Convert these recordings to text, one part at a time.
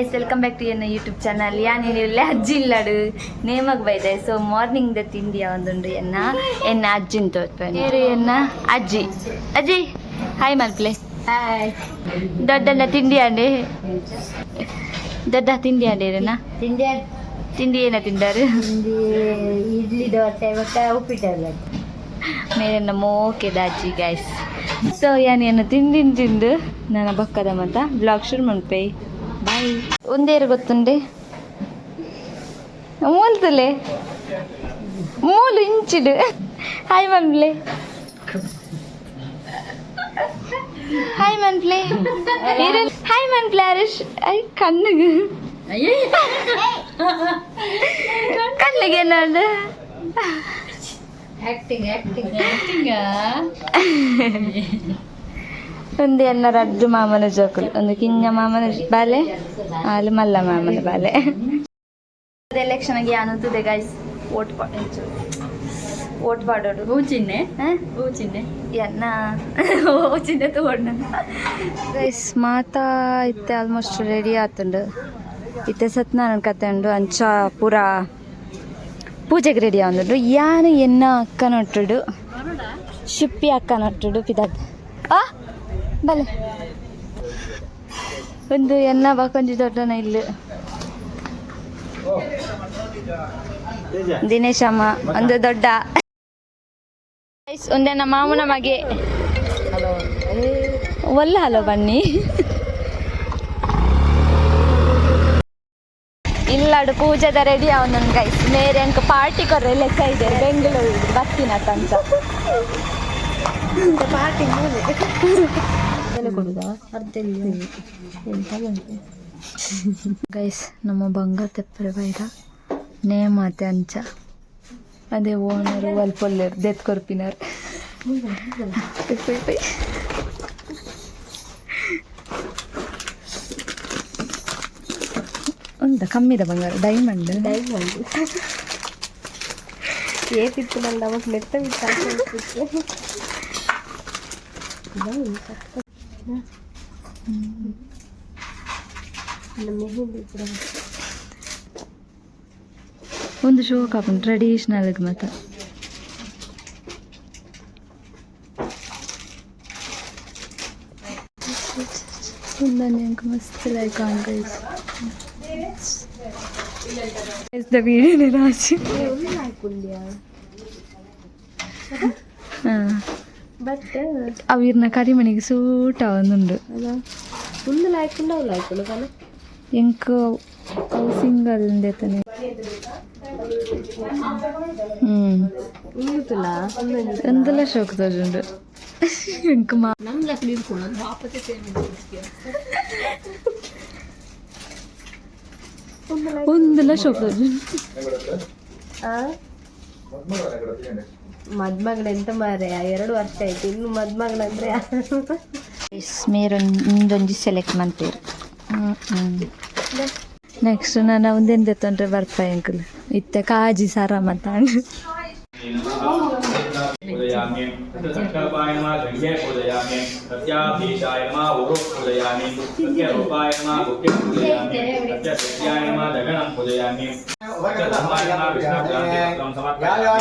Guys, welcome back to ಎನ್ನ YouTube channel. ಯಾನೇನಿಲ್ಲ ಅಜ್ಜಿ ಇಲ್ಲಾಡು ನೇಮಗ್ ಬೈದೆ. So morning the ತಿಂಡಿ ಒಂದುಂಡು ಎನ್ನ ಅಜ್ಜಿನ ತೋರ್ಪೇನೆ. ಎನ್ನ ಅಜ್ಜಿ ಅಜ್ಜಿ ಹಾಯ್ ಮಲ್ಪ್ಲೆ. ಹಾಯ್. ದೊಡ್ಡಣ್ಣ ತಿಂಡಿ ಅಂಡೆ ದೊಡ್ಡ ತಿಂಡಿ ಅಂಡೇರಣ್ಣ ತಿಂಡಿ ಏನ ತಿಂದಾರು? ಇಡ್ಲಿ ದೋಸೆ ಮತ್ತು ಉಪ್ಪಿಟ್ಟಲ್ಲ. ಮೇರೆನ್ನ ಮೋಕೆದ ಅಜ್ಜಿ ಗೈಸ್. ಸೊ ಯಾನೇನು ತಿಂದು ನನ್ನ ಬಕ್ಕದ ಮತ್ತ ಬ್ಲಾಗ್ ಶುರು ಮಾಡ್ಪೇ. ಬಾಯ್. ಒಂದೇರು ಗೊತ್ತುಂಡೆ ಮೂಲ್ತಲೆ ಮೂಲು ಇಂಚಿಡು. ಹಾಯ್ ಮನ್ಪ್ಲೆ. ಹಾಯ್ ಮನ್ಪ್ಲೆ. ಹಾಯ್ ಮನ್ಪ್ಲೆ. ಹರೀಶ್ ಐ ಕಣ್ಣಿಗೆ ಕಣ್ಣಿಗೆ ಏನಾದ್ರು ಒಂದು ಎನ್ನ ರಡ್ಡು ಮಾಮನ ಜೋಕುಲು, ಒಂದು ಕಿಂಗ ಮಾಮನ ಬಾಲೆ ಅಲ್ಲಿ ಮಲ್ಲ ಮಾಮನ ಬಾಲೆ. ಎಲೆಕ್ಷನ್ಗೆ ಅನ್ನುತ್ತದೆ ಗೈಸ್. ಓಟ್ ಪಾಡೋಡು ಹೂಚಿನ್ನೆ ಎನ್ನ ಹೂಚಿನ್ನೆ ತಗೊಂಡು ಗೈಸ್ ಮಾತಾ ಇತ್ತೆ ಆಲ್ಮೋಸ್ಟ್ ರೆಡಿ ಆತುಂಡು. ಇತ್ತೆ ಸತ್ಯನಾರಾಯಣ ಕತೆ ಉಂಡು ಅಂಚ ಪೂರ ಪೂಜೆಗೆ ರೆಡಿ ಆಗುಂಡು. ಯಾನು ಎನ್ನ ಅಕ್ಕ ನೊಟ್ಟುಡು ಶುಪ್ಪಿ ಅಕ್ಕ ನೊಟ್ಟುಡು ಪಿದಾದ್ ಬಲೆ ಒಂದು ಎನ್ನ ಬಾಕೊಂಜಿ ದೊಡ್ಡನ ಇಲ್ಲಿ ದಿನೇಶಮ್ಮ ಒಂದು ದೊಡ್ಡ ಒಂದೇನ ಮಾಮನ ಮಗೆ ಒಲ್ಲ ಹಲೋ ಬನ್ನಿ ಇಲ್ಲಾಡು ಪೂಜೆದ ರೆಡಿ ಅವನೊಂದು ಗೈಸ್. ಮೇರೆ ಅಂಕ ಪಾರ್ಟಿ ಕೊರ್ರೆ ಲೆಕ್ಕ ಇದೆ ಬೆಂಗಳೂರು ಬರ್ತೀನಂತ ಪಾರ್ಟಿ ಗೈಸ್. ನಮ್ಮ ಬಂಗಾರ ತೆಪ್ಪರೆ ಬೈದ ನೇಮಾತೆ ಅಂಚ ಅದೇ ಓನರು ಅಲ್ಪೊಲ್ಲೇರು ದೆತ್ ಕೊರ್ಪಿನಾರು ಒಂದ ಕಮ್ಮಿದ ಬಂಗಾರ ಡೈಮಂಡ್ ಏತಿತ್ತು ನಂದು ಅವಾಗ ಮೆತ್ತ ಒಂದು ಶೋ ಕಾಪನ್ ಟ್ರೆಡಿಷನಲ್ಗೆ ಮತ್ತೆ ಮಸ್ತ್ ಲೈಕ್ ದ ವಿಡಿಯೋನೇ ರಾಶಿ. ಬಟ್ ಅವಿರ್ನ ಕರಿಮಣಿಗೆ ಸೂಟ ಒಂದುಂಡು ಫುಲ್ ಲಾಯ್ಕೊಂಡು ಅವು ಲಾಯ್ಕೊಂಡು ಕಾಲ ಎಂಕ ಅವು ಸಿಂಗಲ್ ತಾನೆ. ಒಂದೆಲ್ಲ ಶೋಕ್ ತೋಜುಂಡು ಎಂಕ ಒಂದೆಲ್ಲ ಶೋಕ್ ತೋಜುಂಡು. ಮದ್ಮಗಳು ಎಂತ ಮಾರೆ 2 ವರ್ಷ ಆಯ್ತು, ಇನ್ನು ಮದ್ಮಗಳಂದ್ರೆ ಮೇರೊಂದೊಂದು ಸೆಲೆಕ್ಟ್ ಮಾಡ್ತೀರಿ. ನೆಕ್ಸ್ಟ್ ನಾನು ಒಂದೆಂದ ತೊಂದರೆ ಬರ್ಪ ಅಂಕಲ್ ಇತ್ತೆ ಕಾಜಿ ಸಾರ ಮಾತಾಡು. पूजयामि संकल्पाय नमः गंगे पूजयामि सत्याधीशाय नमः उरु पूजयामि सत्यरूपाय नमः गुप्ते पूजयामि सत्यसत्याय नमः दगणं पूजयामि सत्यधर्माय नमः विष्णुक्रान्तिपत्रं समर्पयामि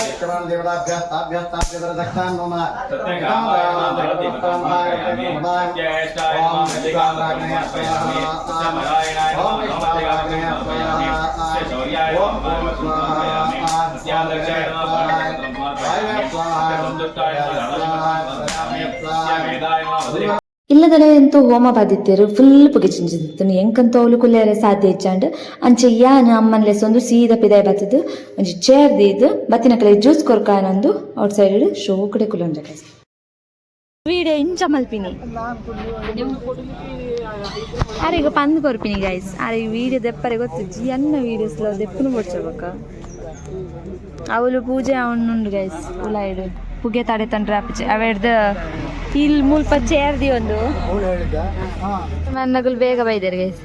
सत्यकामाय नमः भरतिपत्रं समर्पयामि सत्येष्टाय नमः मल्लिकार्जुनं समर्पयामि सत्यनारायणाय नमः नवमल्लिकार्जुनं समर्पयामि सत्यशौर्याय नमः समर्पयामि सत्यादक्षाय नमः भरतिपत्रं ಇಲ್ಲದಡೆ ಅಂತೂ ಹೋಮ ಬಾದಿತ್ಯರು ಫುಲ್ ಪುಗೆ ಚಿಂಚಿತ್ತು ಎಂಕಂತೂ ಅವಳು ಕುಲ್ಲೇರೆ ಸಾಧ್ಯ ಇಚ್ಚಾಂಡ್ ಅಂಚೆ ಯಾನು ಅಮ್ಮನ ಲೆಸೊಂದು ಸೀದಾ ಪಿದಾಯ ಬತ್ತದು ಒಂಜಿ ಚೇರ್ ದೀದು ಬತ್ತಿನ ಕಲೆ ಜ್ಯೂಸ್ ಕೊರ್ಕಾನೊಂದು ಔಟ್ ಸೈಡ್ ಶೋ ಕಡೆ ಕುಲೊಂಜ ವಿಡಿಯೋ ಇಂಚ ಮಲ್ಪಿನಿ ಅರೆಗ ಪಂದ್ ಕೊರ್ಪಿನಿ ಗೈಸ್. ಅರೆ ವಿಡಿಯೋ ದೆಪ್ಪರೆ ಗೊತ್ತಿಜ್ಜಿ ಎನ್ನ ವೀಡಿಯೋಸ್ಲ ದೆಪ್ಪನು ಬಡ್ಸಬೇಕ ಅವಳು ಪೂಜೆ ಅವನುಂಡು ಗೈಸ್. ಉಲಾಯ್ಡು ಪುಗೆ ತಡೆ ತಂಡ್ರೆ ಅಪ್ಪಚೆ ಅವೆಡ್ದು ಇಲ್ಲಿ ಮುಲ್ಪ ಚೇರ್ದಿ ಒಂದು ನನ್ನಗಳು ಬೇಗ ಬೈದಾರೆ ಗೈಸ್.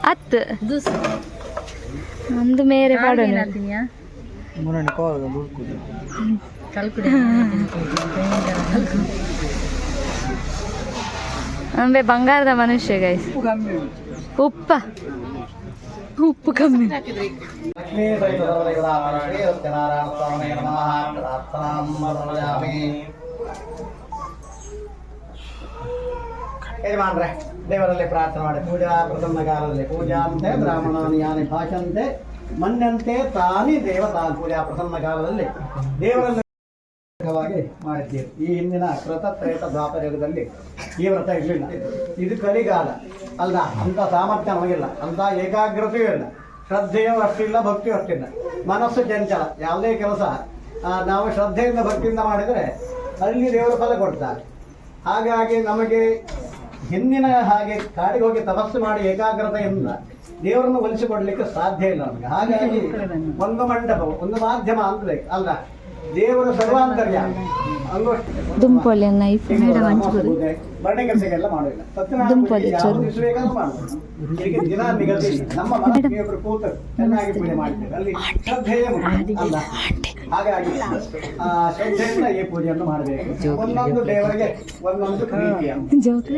ಹತ್ತು ಒಂದು ಮೇರೆ ಪಾಡೋಣ ಅಂಬೆ ಬಂಗಾರದ ಮನುಷ್ಯ ಗೈಸ್. ಉಪ್ಪ ಉಪ್ಪು ಕಮ್ಮಿ. ಲಕ್ಷ್ಮೀ ಶ್ರೀ ಸತ್ಯನಾರಾಯಣ ಸ್ವಾಮಿಗೆ ನಮಃ. ಪ್ರಾರ್ಥನಾಂ ಸಮರ್ಪಯಾಮಿ. ಯಜಮಾನ್ರೆ, ದೇವರಲ್ಲಿ ಪ್ರಾರ್ಥನೆ ಮಾಡಿ ಪೂಜಾ ಪ್ರಥಮ ಕಾಲದಲ್ಲಿ ಪೂಜಾ ಅಂತೆ ಬ್ರಾಹ್ಮಣಾನಿ ಯಾನಿ ಭಾಷಂತೆ ಮನ್ಯಂತೆ ತಾನಿ ದೇವತಾ ಪೂಜಾ ಪ್ರಥಮ ಕಾಲದಲ್ಲಿ ದೇವರಲ್ಲಿ ಮಾಡಿದ್ದೀರಿ. ಈ ಹಿಂದಿನ ಕೃತ ತ್ರೇತ ದ್ವಾಪರ ಯುಗದಲ್ಲಿ ಈ ವ್ರತ ಇರಲಿಲ್ಲ. ಇದು ಕಲಿಗಾಲ ಅಲ್ಲ, ಅಂಥ ಸಾಮರ್ಥ್ಯ ನಮಗಿಲ್ಲ, ಅಂಥ ಏಕಾಗ್ರತೆಯೂ ಇಲ್ಲ, ಶ್ರದ್ಧೆಯೂ ಅಷ್ಟಿಲ್ಲ, ಭಕ್ತಿಯೂ ಅಷ್ಟಿಲ್ಲ. ಮನಸ್ಸು ಚಂಚಲ. ಯಾವುದೇ ಕೆಲಸ ನಾವು ಶ್ರದ್ಧೆಯಿಂದ ಭಕ್ತಿಯಿಂದ ಮಾಡಿದರೆ ಅಲ್ಲಿ ದೇವರು ಫಲ ಕೊಡ್ತಾರೆ. ಹಾಗಾಗಿ ನಮಗೆ ಹಿಂದಿನ ಹಾಗೆ ಕಾಡಿಗೆ ಹೋಗಿ ತಪಸ್ಸು ಮಾಡಿ ಏಕಾಗ್ರತೆಯಿಂದ ದೇವರನ್ನು ಒಲಿಸಿಕೊಡ್ಲಿಕ್ಕೆ ಸಾಧ್ಯ ಇಲ್ಲ ನಮಗೆ. ಹಾಗಾಗಿ ಒಂದು ಮಂಟಪ, ಒಂದು ಮಾಧ್ಯಮ ಅಂತ ಅಲ್ಲ, ದೇವರ ಸರ್ವಾಂತರ್ಯ ದುಂಪೊಲೆ ನೈಫ್ ಬರ್ಣೆ ಕೆಲಸಕ್ಕೆಲ್ಲ ಮಾಡೋದಿಲ್ಲ. ಈಗ ದಿನ ನಿಗದಿ ನಮ್ಮ ಮನೆಯೊಬ್ಬರು ಕೂತು ಚೆನ್ನಾಗಿ ಪೂಜೆ ಮಾಡ್ತೇವೆ, ಅಲ್ಲಿ ಶ್ರದ್ಧೆಯೇ ಅಲ್ಲ. ಹಾಗಾಗಿ ಶ್ರದ್ಧೆಯಿಂದ ಈ ಪೂಜೆಯನ್ನು ಮಾಡಬೇಕು. ಒಂದೊಂದು ದೇವರಿಗೆ ಒಂದೊಂದು ಪ್ರೀತಿಯ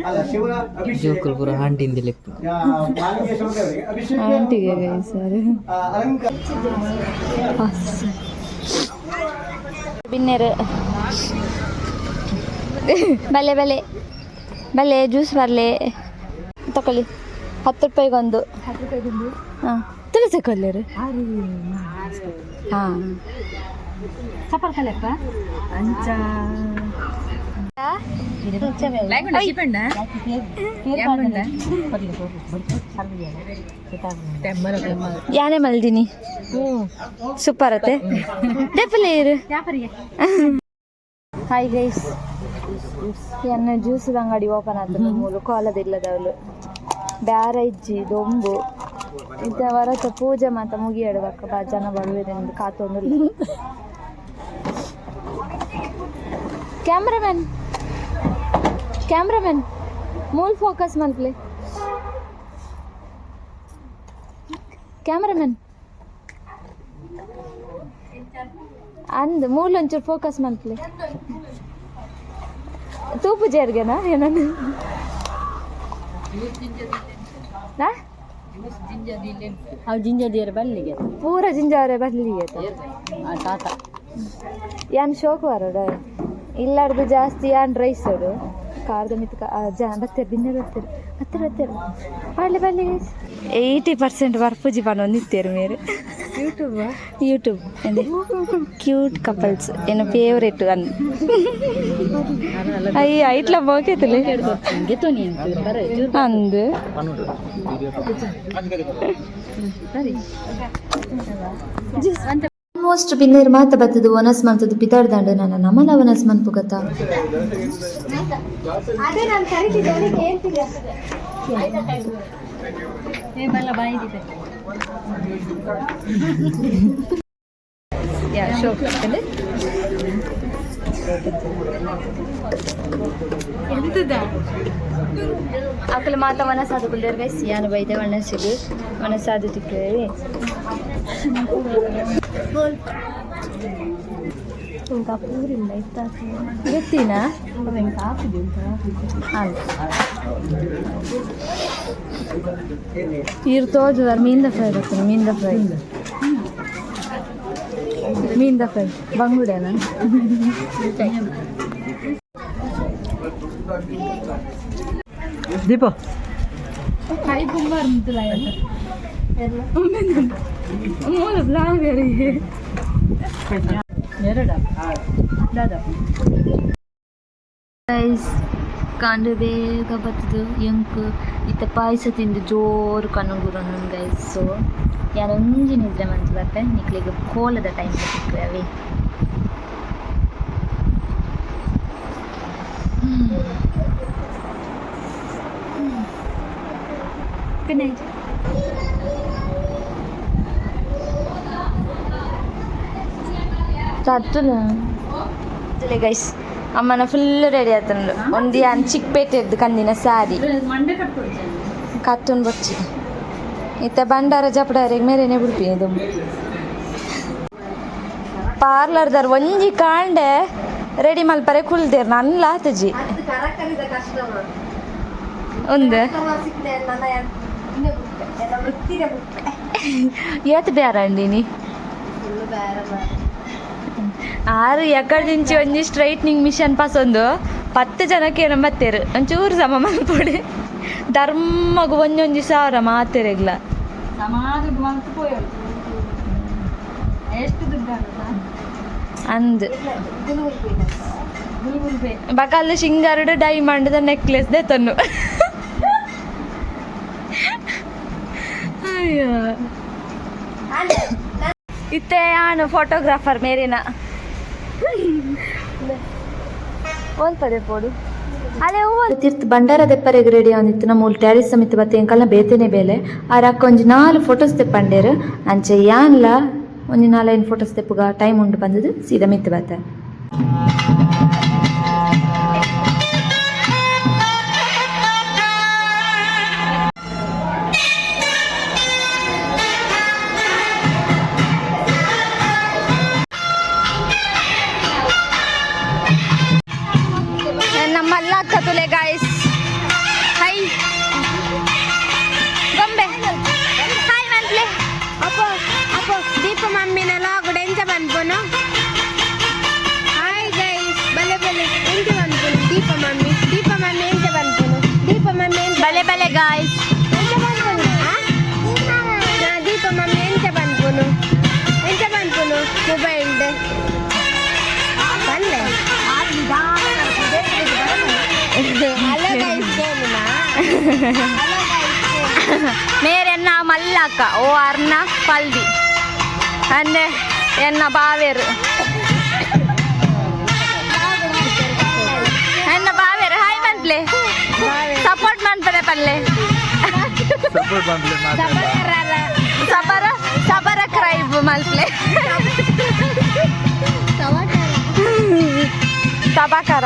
ಅಲ್ಲ. ಶಿವನ ಅಭಿಷೇಕ ಮಾಲಿಂಗೇಶ್ವರ ದೇವರಿಗೆ ಅಭಿಷೇಕ ಅಲಂಕಾರ ಬಿನ್ನೆರು ಬಲೆ ಬಲೆ ಬಲೆ ಜ್ಯೂಸ್ ಬರಲೆ ತಗೊಳ್ಳಿ. 10 ರೂಪಾಯಿಗೊಂದು. ಹಾಂ ತುಳಸಿ ಕೊಲ್ಲರು. ಹಾಂ ಸಫರ್ ಕಲೆಪ್ಪ ಅಂಚ ಯಾನೇ ಮಲ್ದಿನಿ ಸೂಪರ್ ಅತ್ತೆ ಡೆಫಲೇರು. ಹಾಯ್ ಗೈಸ್, ಎನ್ನ ಜ್ಯೂಸ್ ಅಂಗಡಿ ಓಪನ್ ಆದ ಮೂಲು ಕಾಲದಿಲ್ಲದವಳು ಬ್ಯಾರ ಇಜ್ಜಿ ದೊಂಬು ಇದ್ದ ವರತ ಪೂಜೆ ಮಾತ ಮುಗಿಯಾಡುವಕ್ಕ ಬಾ ಜನ ಬರುವುದೆಂದು ಕಾತೊಂದು. ಕ್ಯಾಮ್ರಾಮನ್ ಮೂಲ್ ಫೋಕಸ್ ಮಲ್ಪ್ಲೆ. ಕ್ಯಾಮ್ರಾಮನ್ ಅಂದ್ ಮೂಲ್ ಒಂಚೂರು ಫೋಕಸ್ ಮಲ್ಪ್ಲೆ. ತೂಪು ಜೇರ್ಗೆನಾ ಏನನ್ನು ಅವು ಜಿಂಜದಿಯರ ಬಲ್ಲಿಗೆ ಪೂರ ಜಿಂಜಾವರೆ ಬಲ್ಲಿಗೆ ತಾತ ಯಾನ್ ಶೋಕು ಬರೋಡ ಇಲ್ಲಾರ್ದು ಜಾಸ್ತಿ ಯಾನ್ ರೈಸ್ ಅವಡು ಕಾರ್ದ ಮಿತ್ ಬತ್ತೇರು ಬಿನ್ನೆ ಬರ್ತಾರೆ ಹತ್ತಿರ ಬಾಳ್ಲೆ ಬಲ್ಲಿ 80% ಬರ್ಪುಜಿ ಪಣ ನಿತ್ತೇರು ಮೇರೆ ಯೂಟ್ಯೂಬ್ ಎಂದೆ ಕ್ಯೂಟ್ ಕಪಲ್ಸ್ ಏನು ಫೇವ್ರೇಟ್ ಅನ್ ಅಯ್ಯ ಇಟ್ಲ ಬೋಕೈತಲೆ ಅಂದು ಆಲ್ಮೋಸ್ಟ್ ಬಿನ್ನೇರು ಮಾತ ಬತ್ತದು ಒನಸ್ ಮಂತದ್ದು ಪಿತಾಡ್ದಂಡು ನಾನು ನಮ್ಮನ ಒನಸ್ ಮನ್ಪು ಗೊತ್ತಾ. ಅಕ್ಕಲು ಮಾತ ಮನಸ್ಸಾದ ಕುಲ್ದೇರ್ ಗೈಸ್ ಯಾನು ಬೈದೆ ಮನಸ್ಸಿಗೆ ಮನಸ್ಸಾದ ತಿಕ್ಕೇಳಿ ఇంకా పూరిందా ఇస్తా గట్టినా ఇంకా ఆపుది ఈరు తోజు ಮೀನ್ದ ಫ್ರೈ ಬರ್ತೀನಿ. ಮೀನ್ದ ಫ್ರೈ ಬಂಗುಡೆನಾ ದೀಪ ಕೈ ಕುಂಬಾರ ಮುತ್ತಲ ಮೂಲ ಬ್ಲಾಗರಿಗೆ ಕಂಡು ಬೇಗ ಬರ್ತದು ಎಂಕು ಇತ್ತ ಪಾಯಸ ತಿಂದು ಜೋರು ಕಣ್ಣುಗುರು ಗೈಸ್. ಸೊ ಯಾರು ಒಂಜಿ ನಿದ್ರೆ ಮಂಚು ಬರ್ತೆ ನಿಕ್ಲಿಗೆ ಕೋಲದ ಟೈಮ್ ಸಿಕ್ಕು ಅವೇ ಗೈಸ್. ಅಮ್ಮನ ಫುಲ್ ರೆಡಿ ಆತಂಡು ಒಂದು ಯಾನ್ ಚಿಕ್ಕಪೇಟೆದ್ದು ಕಂದಿನ ಸ್ಯಾರಿ ಕತ್ತೊಂದು ಬಚ್ಚಿ ಇತ್ತ ಬಂಡಾರ ಜಪಡಾರಿಗೆ ಮೇರೇನೆ ಬಿಡ್ತೀನಿ. ಇದು ಪಾರ್ಲರ್ದಾರ ಒಂಜಿ ಕಾಂಡೆ ರೆಡಿ ಮಲ್ಪರೆ ಕುಲ್ದೇರು ನನ್ನ ಲಾತಜಿ ಒಂದು ಸಿಕ್ತೆ ನನ್ನ ಇನ್ನೇ ಬಿಟ್ಟೆ ಎಲ್ಲ ವೃತ್ತಿನೇ ಬಿಟ್ಟೆ ಏತ್ ಬೇರಂಡಿನಿ ಫುಲ್ಲು ಬೇರೆ ಆರು ಎಕಡೆ ದಿಂಚಿ ಒಂಜಿ ಸ್ಟ್ರೈಟ್ನಿಂಗ್ ಮಿಷನ್ ಪಾಸ್ ಒಂದು 10 ಜನಕ್ಕೆ ಏನೋ ಬತ್ತೇರು ಒಂಚೂರು ಸಮ ಮಲ್ಪೊಡೆ ಧರ್ಮಗು ಒಂಜೊಂಜಿ ಸಾವಿರ ಮಾತೆರೆಗ್ಲ ಸಮಾಜಕ್ಕೆ ಮಂತು ಪೋಯಳು ಎಷ್ಟು ದುಡ್ಡು ಅಂದ್ ಗುಲ್ಗುಲ್ಪೆ ಬಕಲ್ಲು ಶಿಂಗಾರುಡು ಡೈಮಂಡ್ ನೆಕ್ಲೆಸ್ ದೇ ತನ್ನು ಅಯ್ಯೋ ಇತ್ತೆ ಆನು ಫೋಟೋಗ್ರಾಫರ್ ಮೇರಿನ ಒಂದು ಪದೇ ಪೋಡು ಅಲೆ ತೀರ್ಥ ಭಂಡಾರ ದೆಪ್ಪರೆಗೆ ರೆಡಿ ಆಂದಿತ್ತು ನಮ್ಮ ಟ್ಯಾರಿಸ್ ಸಮಿತಿ ಬತ್ತೆ ಎಂಕಲ್ನ ಬೇತೇನೆ ಬೇಲೆ ಆರ ಅಕ್ಕ ಒಂಜಿ 4 ಫೋಟೋಸ್ ತೆಪ್ಪಂಡೇರು ಅಂಚೆ ಯಾನ್ಲ ಒಂಜಿ 4-5 ಫೋಟೋಸ್ ತೆಪ್ಪುಗ ಟೈಮ್ ಉಂಡು ಬಂದದ್ದು ಸೀದಾ ಮಿತ್ತು ಬತ್ತೆ ನಮ್ಮಲ್ಲ ಕತುಲೆ ಗಾಯ್ಸ್ ಹೈ ಗೊಂಬೆ ಹಾಯ್ ಮಂತ್ಲೆ ಅಪ್ಪ ಅಪ್ಪ ದೀಪ ಮಮ್ಮಿನ ಲಾಗುಡು ಎಂಚ ಬಂದ್ಪುನು ಹಾಯ್ ಗೈಸ್ ಬಲೆ ಬಲೆ ಎಂಚ ಬಂದ್ಪುನು ದೀಪ ಮಮ್ಮಿ ಎಂಚ ಬಂದ್ಪುನು ದೀಪ ಮಮ್ಮಿ ಬಲೆ ಬಲೆ ಗಾಯ್ಸ್ ಎಂಚ ಬಂದ್ಪುನು ನಾ ದೀಪ ಮಮ್ಮಿ ಎಂಚ ಬಂದ್ಪುನು ಮೊಬೈಲ್ ಬಂದೆ ಹಲೋ ಗೈಸ್ ಗೋಮುನಾ ಹಲೋ ಗೈಸ್ ಮೇರೆ ಎನ್ನ ಮಲ್ಲಕ್ಕ ಓ ಅರ್ನ ಪಲ್ದಿ ಅಂದೆ ಎನ್ನ ಬಾವೇರು ಎನ್ನ ಬಾವೇರು ಹಾಯ್ ಮಂತ್ಲೆ ಸಪೋರ್ಟ್ ಮಾಡ್ತಾರೆ ಪಲ್ಲೆ ಸಬರ ಕ್ರೈಬ್ ಮಲ್ಪ್ಲೆ ಸಬಕರ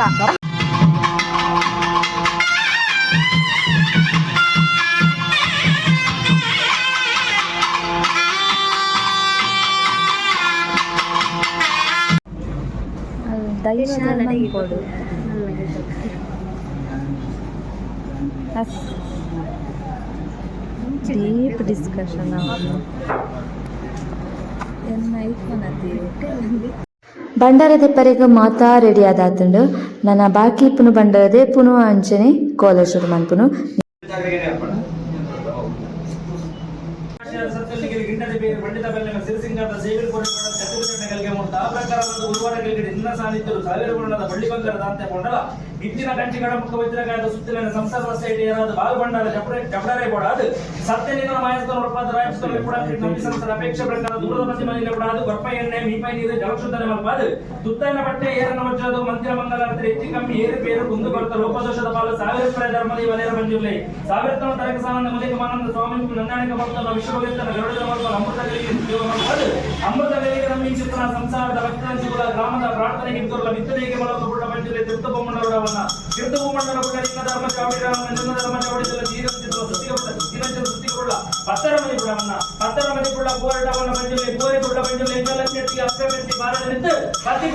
ಕೊಡು ಡೀಪ್ ಡಿಸ್ಕಷನ್ ಬಂಡಾರದೆ ಪರೆಗ ಮಾತಾ ರೆಡಿ ಆದಾತುಂಡು ನನ್ನ ಬಾಕಿ ಪುನು ಬಂಡಾರದೆ ಪುನು ಅಂಚನೆ ಕೋಲ ಶುರು ಮನ್ಪುನು ಪಂಡಿತ ಬೆಲ್ಲನ ಸಿರಿಸಿಂಗದ ಸೇವಿಲ್ ಕೊರಕದ ಚತುರ್ಚರಣೆಗಳಿಗೆ ಮತ್ತು ಆ ಪ್ರಕಾರದ ಉರುವಾರಗಳಿಗೆ ಇನ್ನ ಸಾನ್ನಿಧ್ಯರು ಸಾವಿರ ಗುಣದ ಬಳ್ಳಿ ಬಂಗಾರದ ಅಂತೆ ಕೊಂಡಲ ಇತ್ತಿನ ಕಂಚಿಗಳ ಮುಖ ವಜ್ರಗಾಯದ ಸುತ್ತಲಿನ ಸಂಸಾರ ಸೊಸೈಟಿಯರಾದ ಬಾಲ್ಬಂಡಾರ ಜಪಡಾರೆ ಕೊಡಾದು ಸತ್ಯನಿನ ಮಾಯಸ್ತ ಉಡಪಾದ ರಾಯಸ್ತ ಕೂಡ ನಮ್ಮ ಸಂಸ್ಥರ ಅಪೇಕ್ಷೆ ಪ್ರಕಾರ ದೂರದ ಮಧ್ಯೆ ಮನೆಯಲ್ಲಿ ಕೊಡಾದು ಗೊಪ್ಪ ಎಣ್ಣೆ ಮೀಪೈ ನೀರು ಜಲಶುದ್ಧನೆ ಮಲ್ಪಾದು ತುತ್ತನ ಬಟ್ಟೆ ಏರನ ವಜ್ರದ ಮಂದಿರ ಮಂಗಲಾರ್ಥ ಹೆಚ್ಚು ಕಮ್ಮಿ ಏರು ಬೇರು ಕುಂದು ಬರ್ತ ಲೋಪದೋಷದ ಪಾಲು ಸಾವಿರ ರೂಪಾಯಿ ಧರ್ಮದಿ ವಲಯರ ಮಂಜುಲೆ ಸಾವಿರತನ ತರಕ ಸಾನಂದ ಮುಲಿಕ ಮಾನಂದ ಸ್ವಾಮಿ ನಂದಾಣಿಕ ಭಕ್ತನ ವಿಶ್ವವೇತನ ಗರುಡದ ಮಲ್ಪನ ಅಮೃತಗಳಿಗೆ ನಮ್ಮ ಚಿತ್ರನ ಸಂಸಾರದ ಭಕ್ತನಿಸಿಗಳ ಗ್ರಾಮದ ಪ್ರಾರ್ಥನೆಗೆ ಇದ್ದವರ ಬಿತ್ತನೆಗೆ ಬಳಸುವ ಬುಡ್ಡ ಮಂಜುಲೆ ತೀರ್ಥ ಬೊಮ್ಮಣ್ಣವರವನ್ನ ತೀರ್ಥ ಬೊಮ್ಮಣ್ಣನ ಬುಡ್ಡ ನಿನ್ನ ಧರ್ಮ ಚಾವಡಿರಾಮನ ನಿನ್ನ ಧರ್ಮ ಚಾವಡಿಗಳ ಸುತ್ತಿಗೊಳ್ಳ ಪತ್ತರ ಮನೆ ಬುಡವನ್ನ ಬೋರಟವನ್ನ ಮಂಜುಲೆ ಬೋರೆ ಬುಡ್ಡ ಮಂಜುಲೆ ಇಂಗಲಕ್ಕೆ ಅಪ್ಪೆತ್ತಿ ಬಾರದನಿಂದ ಪತಿ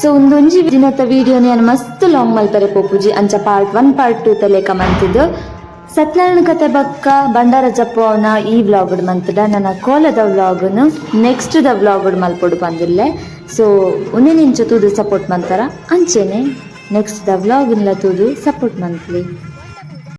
ಸೊ ಒಂದೊಂಜಿ ದಿನದ ವಿಡಿಯೋ ನಾನು ಮಸ್ತ್ ಲಾಂಗ್ ಮಲ್ಪರೆ ಪೋಪುಜಿ ಅಂಚ ಪಾರ್ಟ್ 1 ಪಾರ್ಟ್ 2 ತಲೆಕ ಮಂತಿದ್ದು ಸತ್ಯನಾರಾಯಣ ಕತೆ ಬಕ್ಕ ಬಂಡಾರ ಜಪ್ಪವನ ಈ ವ್ಲಾಗ್ ಮಂತದ ನನ್ನ ಕೋಲದ ವ್ಲಾಗ್ನು ನೆಕ್ಸ್ಟ್ ದ ವ್ಲಾಗ್ ಮಲ್ಪೊಡು ಬಂದಿಲ್ಲೆ ಸೊ ಒಂದೇ ನಿಂಚ ತೂದು ಸಪೋರ್ಟ್ ಮಂತಾರ ಅಂಚೆನೆ ನೆಕ್ಸ್ಟ್ ದ ವ್ಲಾಗ್ ತೂದು ಸಪೋರ್ಟ್ ಮಂತ್ಲಿ.